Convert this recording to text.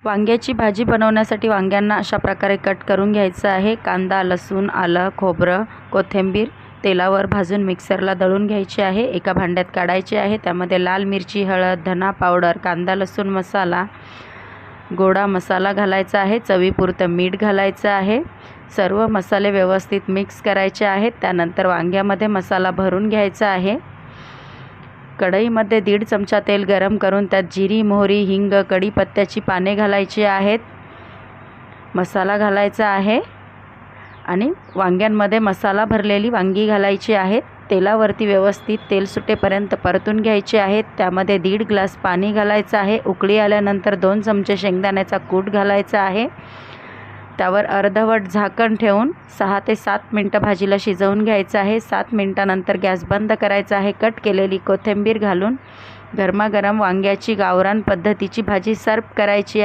वांग्याची भाजी बनवण्यासाठी वांग्यांना अशा प्रकारे कट करून घ्यायचं आहे। कांदा, लसूण, आलं, खोबरं, कोथिंबीर तेलावर भाजून मिक्सरला दळून घ्यायची आहे। एका भांड्यात काढायची आहे। त्यामध्ये लाल मिरची, हळद, धना पावडर, कांदा लसूण मसाला, गोडा मसाला घालायचा आहे। चवीपुरतं मीठ घालायचं आहे। सर्व मसाले व्यवस्थित मिक्स करायचे आहेत। त्यानंतर वांग्यामध्ये मसाला भरून घ्यायचा आहे। कढईमध्ये 1.5 चमचा तेल गरम करून त्यात जिरी, मोहरी, हिंग, कढीपत्त्याची पाने घालायची आहेत। मसाला घालायचा आहे आणि वांग्यांमध्ये मसाला भरलेली वांगी घालायची आहेत। तेलावरती व्यवस्थित तेल सुटेपर्यंत परतून घ्यायचे आहेत। त्यामध्ये 1.5 ग्लास पाणी घालायचं आहे। उकळी आल्यानंतर 2 चमचे शेंगदाण्याचा कूट घालायचा आहे। त्यावर अर्धवट झाकण ठेवून 6 ते 7 मिनिटं भाजीला शिजवून घ्यायचं आहे। 7 मिनिटांनंतर गॅस बंद करायचा आहे। कट केलेली कोथिंबीर घालून गरमागरम वांग्याची गावरान पद्धतीची भाजी सर्व करायची आहे।